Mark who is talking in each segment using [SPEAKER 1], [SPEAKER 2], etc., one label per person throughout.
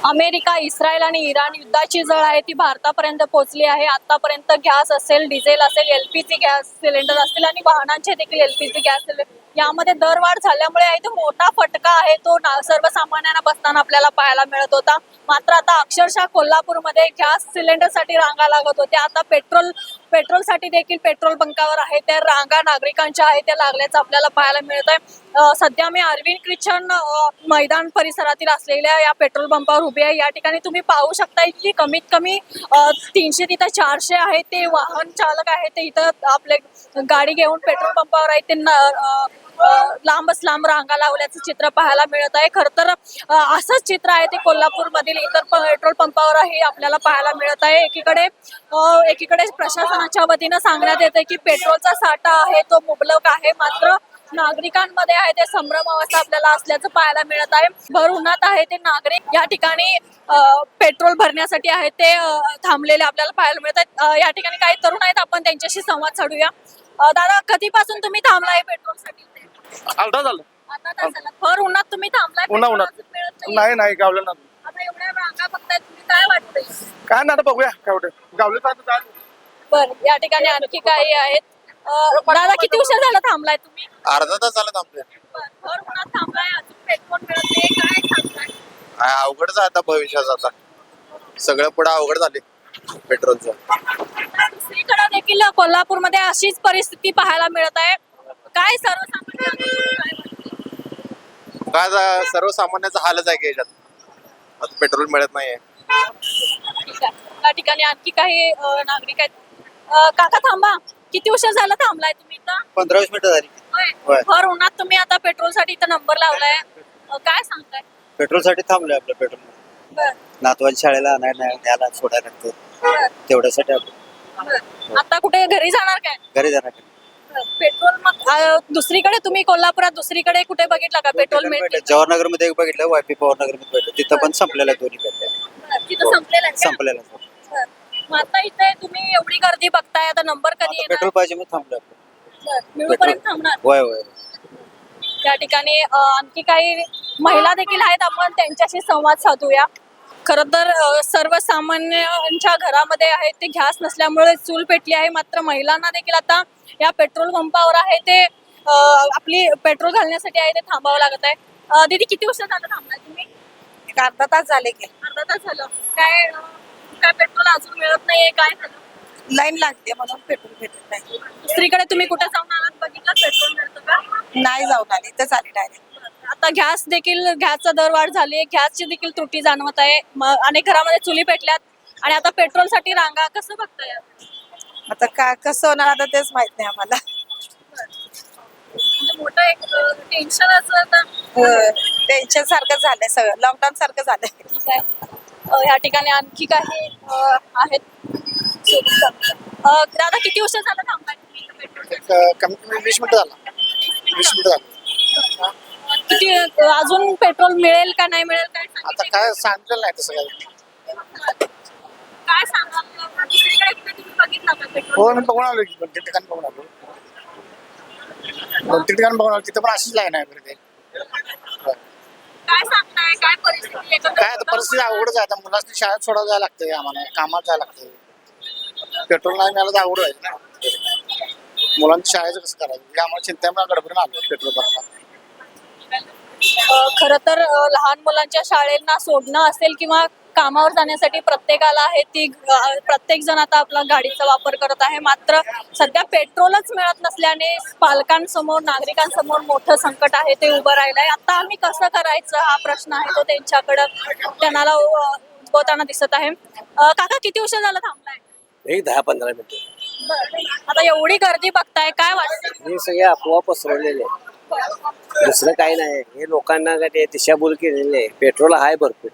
[SPEAKER 1] America, Israel आणि Iran युद्धाची झळ आहे ती भारतापर्यंत पोहोचली आहे. आतापर्यंत गॅस असेल, डिझेल असेल, एलपीजी गॅस सिलेंडर असतील आणि वाहनांचे देखील एलपीजी गॅस सिलेंडर यामध्ये दरवाढ झाल्यामुळे आहे तो मोठा फटका आहे तो सर्वसामान्यांना बसताना आपल्याला पाहायला मिळत होता. मात्र आता अक्षरशः कोल्हापूरमध्ये गॅस सिलेंडरसाठी रांगा लागत होत्या. आता पेट्रोलसाठी देखील पेट्रोल बंकावर आहे त्या रांगा नागरिकांच्या आहे त्या लागल्याचं आपल्याला पाहायला मिळत आहे. सध्या मी अरविंद ख्रिश्चन मैदान परिसरातील असलेल्या या पेट्रोल पंपावर उभी आहे. या ठिकाणी तुम्ही पाहू शकता की कमीत कमी 300 तिथं 400 आहे ते वाहन चालक आहे ते इथं आपले गाडी घेऊन पेट्रोल पंपावर आहे ते लांबच लांब रांगा लावल्याचं चित्र पाहायला मिळत आहे. खरं तर असंच चित्र आहे ते कोल्हापूर मधील इतर पेट्रोल पंपावरही आपल्याला पाहायला मिळत आहे. एकीकडे प्रशासनाच्या वतीनं सांगण्यात येते की पेट्रोलचा साठा आहे तो मुबलक आहे, मात्र नागरिकांमध्ये आहे ते संभ्रम अवस्था आपल्याला असल्याचं पाहायला मिळत आहे. भर उन्हात आहे ते नागरिक या ठिकाणी पेट्रोल भरण्यासाठी आहे ते थांबलेले आपल्याला पाहायला मिळत आहेत. या ठिकाणी काही तरुण आहेत, आपण त्यांच्याशी संवाद साधूया. दादा, कधीपासून तुम्ही थांबलाय पेट्रोलसाठी?
[SPEAKER 2] अर्धा झालं.
[SPEAKER 1] आता तासाला भर उन्हात तुम्ही थांबलाय,
[SPEAKER 2] उन्हात
[SPEAKER 1] पेट्रोल
[SPEAKER 2] उन्हात
[SPEAKER 1] अजून मिळत नाहीये.
[SPEAKER 2] नाही गावलं ना.
[SPEAKER 1] आता एवढ्या रांगा बघताय तुम्ही, काय वाटतंय?
[SPEAKER 2] काय ना, आता बघूया काय होतं. गावलं तर आता
[SPEAKER 1] बर, या ठिकाणी आणखी काही आहेत. दादा, किती उशीर झाला थांबलाय तुम्ही?
[SPEAKER 3] अर्धा तास झाला थांबतोय.
[SPEAKER 1] भर उन्हात थांबलाय, अजून पेट्रोल मिळत नाही, काय सांगताय?
[SPEAKER 3] अवघडच आहे आता भविष्याचं. आता सगळं पुढे अवघड झाले पेट्रोलचं.
[SPEAKER 1] दुसरीकडे देखील कोल्हापूरमध्ये अशीच परिस्थिती पाहायला मिळत आहे. काय सर्वसामान्य
[SPEAKER 3] काय सर्वसामान्याचा हालच आहे की याच्यात. आता पेट्रोल मिळत नाहीये.
[SPEAKER 1] या ठिकाणी आणखी काही नागरिक आहेत. काका थांबा, किती उशीर झाला थांबलाय तुम्ही इथं?
[SPEAKER 3] 15-20 मिनिटं झाली. होय.
[SPEAKER 1] भर उन्हात तुम्ही आता पेट्रोल साठी इथं नंबर लावलाय, काय सांगताय?
[SPEAKER 3] पेट्रोल साठी थांबलोय. आपलं पेट्रोल
[SPEAKER 1] बर,
[SPEAKER 3] नातवाच्या शाळेला न्यायला सोडायला लागतं.
[SPEAKER 1] बर,
[SPEAKER 3] तेवढ्यासाठी आपण
[SPEAKER 1] बर. आता कुठे घरी जाणार काय?
[SPEAKER 3] घरी जाणार.
[SPEAKER 1] पेट्रोल मग दुसरीकडे तुम्ही कोल्हापुरात दुसरीकडे कुठे बघितलं का पेट्रोल मिळते?
[SPEAKER 3] जवाहरनगर मध्ये एक बघितलं, वायपी पवारनगर मध्ये बघितलं. तिथं पण संपलेलं आहे. दोन्ही
[SPEAKER 1] तिथं संपलेलं आहे का?
[SPEAKER 3] संपलेलं आहे.
[SPEAKER 1] बरं. मग आता इथे तुम्ही एवढी गर्दी बघताय, आता नंबर कधी येणार?
[SPEAKER 3] पेट्रोल पाहिजे मग थांबलोय.
[SPEAKER 1] बरं, मिळूपर्यंत थांबणार.
[SPEAKER 3] होय होय.
[SPEAKER 1] त्या ठिकाणी आणखी काही महिला देखील आहेत, आपण त्यांच्याशी संवाद साधूया. खरं तर सर्वसामान्यांच्या घरामध्ये आहे ते गॅस नसल्यामुळे चूल पेटली आहे, मात्र महिलांना देखील आता या पेट्रोल पंपावर आहे ते आपली पेट्रोल घालण्यासाठी आहे ते थांबावं लागत आहे. दीदी, किती उशीर झालं थांबलाय तुम्ही?
[SPEAKER 4] अर्धा तास झाले की.
[SPEAKER 1] अर्धा तास झालं. काय पेट्रोल अजून मिळत नाहीये, काय झालं?
[SPEAKER 4] लाईन लागते म्हणून पेट्रोल भेटत नाही.
[SPEAKER 1] दुसरीकडे तुम्ही कुठे जाऊन आलात, बघितलं पेट्रोल मिळतं का?
[SPEAKER 4] नाही जाऊन आले, इथंच आले डायरेक्ट.
[SPEAKER 1] आता गॅसचा दरवाढ झाली आहे, गॅसची देखील त्रुटी जाणवत आहे. अनेक घरामध्ये चुली पेटल्यात आणि आता पेट्रोलसाठी रांगा, कसं बघताय?
[SPEAKER 4] आता कसं होणार आता तेच माहित नाही आम्हाला.
[SPEAKER 1] म्हणजे मोठं एक टेन्शन आता.
[SPEAKER 4] टेन्शन सारखं झालंय, सगळं लॉकडाऊन सारखं झालंय.
[SPEAKER 1] ठीक आहे. या ठिकाणी आणखी काही आहेत. दादा, किती उशीर झाला थांबलाय तुम्ही इथं पेट्रोल?
[SPEAKER 2] कमीत कमी 20 मिनिटं झाला. 20 मिनिटं झालं.
[SPEAKER 1] किती अजून पेट्रोल मिळेल का नाही मिळेल, काय
[SPEAKER 2] आता
[SPEAKER 1] सांगितलंय?
[SPEAKER 2] काय सांगितलं नाही तसं काय.
[SPEAKER 1] काय सांगा, दुसरीकडे कुठे तुम्ही बघितलं का पेट्रोल?
[SPEAKER 2] हो, मी बघून आलो की 2-3 ठिकाणी बघून आलो. 2-3 ठिकाणी बघून आलो. तिथं पण अशीच लाईन आहे बरं ते.
[SPEAKER 1] काय सांगताय, काय परिस्थिती आहे?
[SPEAKER 2] काय आता परिस्थिती अवघडच आहे. आता मुलांनी शाळेत सोडायला जायला लागतंय, आम्हाला कामात जायला लागतंय. पेट्रोल नाही मिळालं तर अवघड आहे ना. मुलांच्या शाळेचं कसं करायचं हे आम्हाला चिंतेमध्ये गडबडून आलो पेट्रोल भरायला.
[SPEAKER 1] खरं तर लहान मुलांच्या शाळेला सोडणं असेल किंवा कामावर जाण्यासाठी प्रत्येकाला आहे ती प्रत्येक जण आता आपला गाडीचा वापर करत आहे. मात्र सध्या पेट्रोलच मिळत नसल्याने पालकांसमोर, नागरिकांसमोर मोठं संकट आहे ते उभं राहिलंय. आता आम्ही कसं करायचं हा प्रश्न आहे तो त्यांच्याकडं त्यांना उद्भवताना दिसत आहे. काका, किती उशीर झाला थांबलाय?
[SPEAKER 5] एक 10-15 मिनिटं.
[SPEAKER 1] आता एवढी गर्दी बघताय, काय वाटतं?
[SPEAKER 5] हे सगळे अफवा पसरवलेले आहे. दुसरं काही नाही. हे लोकांना दिशाभूल केलेली आहे. पेट्रोल आहे भरपूर,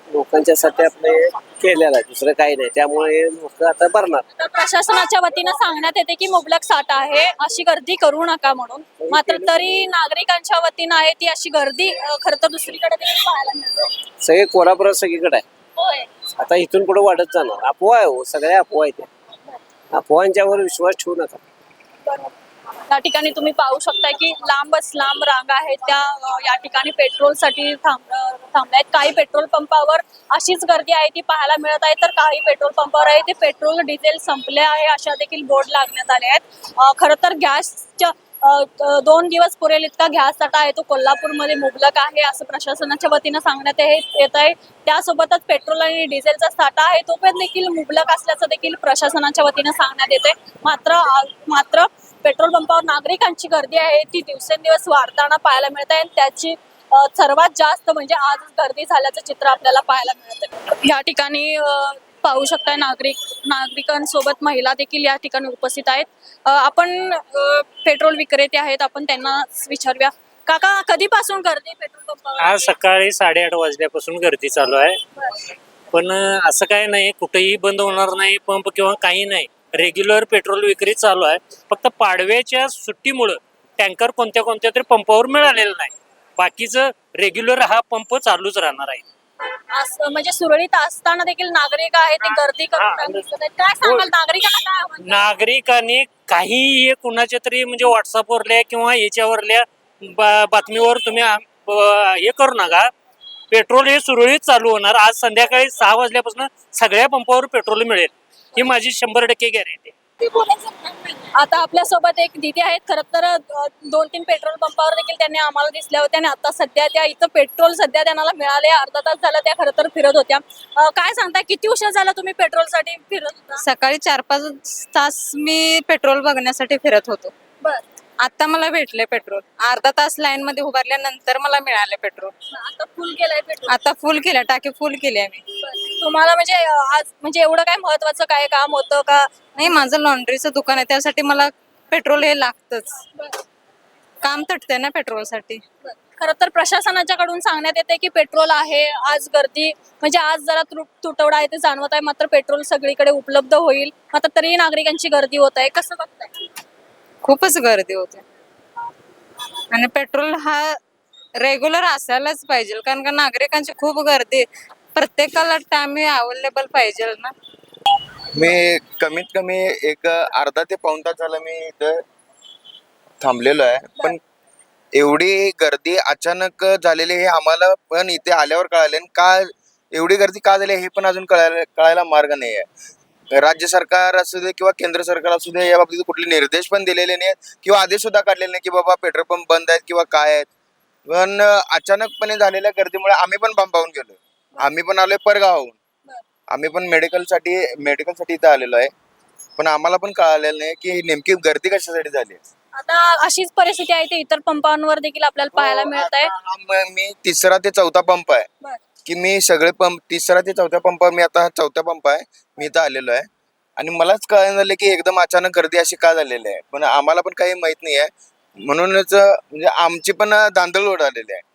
[SPEAKER 5] लोकांच्या साठी आपले केलेलं आहे, दुसरं काही नाही. त्यामुळे लोक आता भरणार.
[SPEAKER 1] तर प्रशासनाच्या वतीनं सांगण्यात येते की मुबलक साठा आहे, अशी गर्दी करू नका म्हणून. मात्र तरी नागरिकांच्या वतीनं आहे ती अशी गर्दी खरं तर दुसरीकडे देखील पाहायला मिळते.
[SPEAKER 5] सगळे कोल्हापुरात सगळीकडे आहे.
[SPEAKER 1] होय.
[SPEAKER 5] आता इथून पुढे वाढत जाणार. अफवा आहे हो, सगळ्या अफवा आहेत. अफवांच्यावर विश्वास ठेवू नका.
[SPEAKER 1] या ठिकाणी तुम्ही पाहू शकता की लांबच लांब रांगा आहेत त्या या ठिकाणी पेट्रोलसाठी थांबल्यात. काही पेट्रोल पंपावर अशीच गर्दी आहे ती पाहायला मिळत आहे, तर काही पेट्रोल पंपावर आहे ते पेट्रोल डिझेल संपले आहे अशा देखील बोर्ड लागण्यात आले आहेत. खरं तर गॅसच्या 2 दिवस पुरेल इतका गॅस साठा आहे तो कोल्हापूरमध्ये मुबलक आहे असं प्रशासनाच्या वतीनं सांगण्यात येत आहे. त्यासोबतच पेट्रोल आणि डिझेलचा साठा आहे तो पण देखील मुबलक असल्याचं देखील प्रशासनाच्या वतीनं सांगण्यात येते. मात्र पेट्रोल पंपावर नागरिकांची गर्दी आहे ती दिवसेंदिवस वाढताना पाहायला मिळते आणि त्याची सर्वात जास्त म्हणजे आज गर्दी झाल्याचं चित्र आपल्याला पाहायला मिळते. या ठिकाणी पाहू शकताय नागरिकांसोबत महिला देखील या ठिकाणी उपस्थित आहेत. आपण पेट्रोल विक्रेते आहेत, आपण त्यांना विचारूया. काका, कधीपासून गर्दी पेट्रोल पंपावर?
[SPEAKER 6] आज सकाळी 8:30 वाजल्यापासून गर्दी चालू आहे. पण असं काही नाही, कुठेही बंद होणार नाही पंप किंवा काही नाही. रेग्युलर पेट्रोल विक्री चालू आहे. फक्त पाडव्याच्या सुट्टीमुळं टँकर कोणत्या तरी पंपावर मिळालेला नाही. बाकीचं रेग्युलर हा पंप चालूच राहणार आहे.
[SPEAKER 1] असं म्हणजे सुरळीत असताना देखील नागरिक आहेत ते गर्दी करताना दिसत आहेत. काय सांगाल नागरिकांना काय आव्हान?
[SPEAKER 6] नागरिकांनी काही कुणाच्या तरी म्हणजे व्हॉट्सअपवरल्या किंवा याच्यावरल्या बातमीवर तुम्ही हे करू नका. पेट्रोल हे सुरळीत चालू होणार. आज संध्याकाळी 6 वाजल्यापासून सगळ्या पंपावर पेट्रोल मिळेल ही माझी 100% गॅरंटी.
[SPEAKER 1] आता आपल्या सोबत एक दीदी आहेत. खरं तर 2-3 पेट्रोल पंपावर देखील त्यांनी आम्हाला दिसल्या होत्या आणि आता सध्या त्या इथं पेट्रोल सध्या त्यांना मिळाले. अर्धा तास झाला त्या खरं तर फिरत होत्या. काय सांगता, किती उशीर झाला तुम्ही पेट्रोलसाठी फिरत होता?
[SPEAKER 4] सकाळी 4-5 तास मी पेट्रोल बघण्यासाठी फिरत होतो.
[SPEAKER 1] बर,
[SPEAKER 4] आता मला भेटले पेट्रोल. अर्धा तास लाईन मध्ये उभारल्यानंतर मला मिळाले पेट्रोल.
[SPEAKER 1] आता फुल केलंय पेट्रोल?
[SPEAKER 4] आता फुल केल्या, टाकी फुल केली आम्ही.
[SPEAKER 1] तुम्हाला म्हणजे आज म्हणजे एवढं काय महत्वाचं काय काम होतं का?
[SPEAKER 4] नाही, माझं लॉन्ड्रीचं दुकान आहे, त्यासाठी मला पेट्रोल हे लागतच. काम तटते ना पेट्रोलसाठी.
[SPEAKER 1] खरं तर प्रशासनाच्या कडून सांगण्यात येते की पेट्रोल आहे, आज गर्दी म्हणजे आज जरा तुटवडा आहे ते जाणवत आहे, मात्र पेट्रोल सगळीकडे उपलब्ध होईल. मात्र तरीही नागरिकांची गर्दी होत आहे. कसं बघताय?
[SPEAKER 4] खूपच गर्दी होते आणि पेट्रोल हा रेग्युलर असायलाच पाहिजे, कारण का नागरिकांची खूप गर्दी. प्रत्येकाला टाइम अवेलेबल पाहिजे ना.
[SPEAKER 7] मी कमीत कमी एक अर्धा ते पाऊण तास झाला मी इथं थांबलेलो आहे. पण एवढी गर्दी अचानक झालेली हे आम्हाला पण इथे आल्यावर कळाले. का एवढी गर्दी का झाली हे पण अजून कळायला मार्ग नाही आहे. राज्य सरकार असू दे किंवा केंद्र सरकार असू दे या बाबतीत कुठले निर्देश पण दिलेले नाहीत किंवा आदेश सुद्धा काढलेले नाही की बाबा पेट्रोल पंप बंद आहेत किंवा काय आहेत. पण अचानकपणे झालेल्या गर्दीमुळे आम्ही पण पंपावून गेलो. आम्ही पण आलोय परगावाहून. आम्ही पण मेडिकलसाठी इथं आलेलो आहे. पण आम्हाला पण कळालेलं नाही की नेमकी गर्दी कशासाठी झाली.
[SPEAKER 1] आता अशीच परिस्थिती आहे ते इतर पंपांवर देखील आपल्याला पाहायला मिळत आहे.
[SPEAKER 7] मी 3रा ते 4था पंप आहे की मी सगळे पंप 3रा ते 4थ्या पंपावर मी आता 4थ्या पंप आहे मी इथं आलेलो आहे. आणि मलाच कळलं झालं की एकदम अचानक गर्दी अशी का झालेली आहे. पण आम्हाला पण काही माहित नाही आहे. म्हणूनच म्हणजे आमची पण दांदळ उडालेली आहे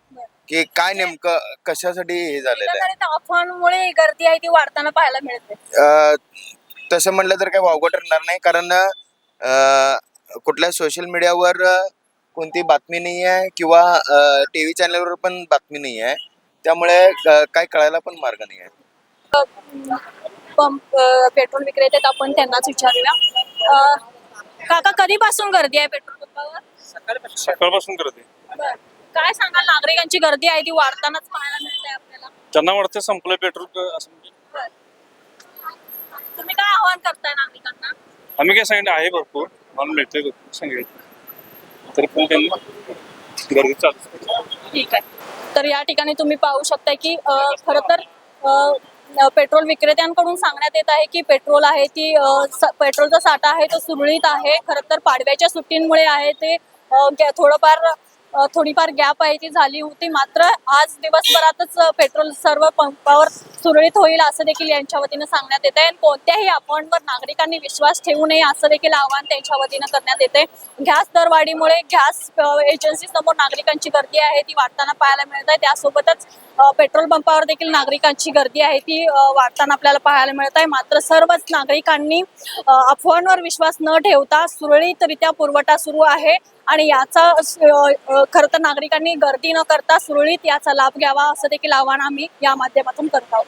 [SPEAKER 7] की काय नेमकं कशासाठी हे झालेलं आहे.
[SPEAKER 1] अफवांमुळे गर्दी आहे ती वाढताना पाहायला मिळते.
[SPEAKER 7] तसं म्हटलं तर काही वावगं ठरणार नाही, कारण कुठल्या सोशल मीडियावर कोणती बातमी नाही आहे किंवा TV चॅनलवर पण बातमी नाही आहे. त्यामुळे काय कळायला पण मार्ग नाही आहे.
[SPEAKER 1] पंप पेट्रोल विक्रेते आहेत, आपण त्यांनाच विचारूया. काका, कधीपासून गर्दी आहे पेट्रोल पंपावर?
[SPEAKER 8] सकाळपासून गर्दी.
[SPEAKER 1] काय सांगाल, नागरिकांची गर्दी आहे ती वाढतानाच पाहायला मिळते आपल्याला.
[SPEAKER 8] त्यांना वाटतं संपलं पेट्रोल असं.
[SPEAKER 1] तुम्ही काय आवाहन करताय नागरिकांना?
[SPEAKER 8] आम्ही काय सांगितलं आहे भरपूर मला मिळतोय सांगितलं तरी पण त्यांना गर्दी चालू.
[SPEAKER 1] ठीक आहे. तर या ठिकाणी तुम्ही पाहू शकता की खरं तर पेट्रोल विक्रेत्यांकडून सांगण्यात येत आहे की पेट्रोल आहे ती पेट्रोलचा साठा आहे तो सुरळीत आहे. खरं तर पाडव्याच्या सुट्टींमुळे आहे ते थोडीफार गॅप आहे ती झाली होती. मात्र आज दिवसभरातच पेट्रोल सर्व पंपावर सुरळीत होईल असं देखील यांच्या वतीनं सांगण्यात येत आहे. कोणत्याही अफवांवर नागरिकांनी विश्वास ठेवू नये असं देखील आवाहन त्यांच्या वतीनं करण्यात येते. गॅस दरवाढीमुळे गॅस एजन्सी समोर नागरिकांची गर्दी आहे ती वाढताना पाहायला मिळत आहे. त्यासोबतच पेट्रोल पंपावर देखील नागरिकांची गर्दी आहे ती वाढताना आपल्याला पाहायला मिळत आहे. मात्र सर्वच नागरिकांनी अफवांवर विश्वास न ठेवता सुरळीतरित्या पुरवठा सुरू आहे आणि याचा खरं तर नागरिकांनी गर्दी न करता सुरळीत याचा लाभ घ्यावा असं देखील आवाहन आम्ही या माध्यमातून करत आहोत.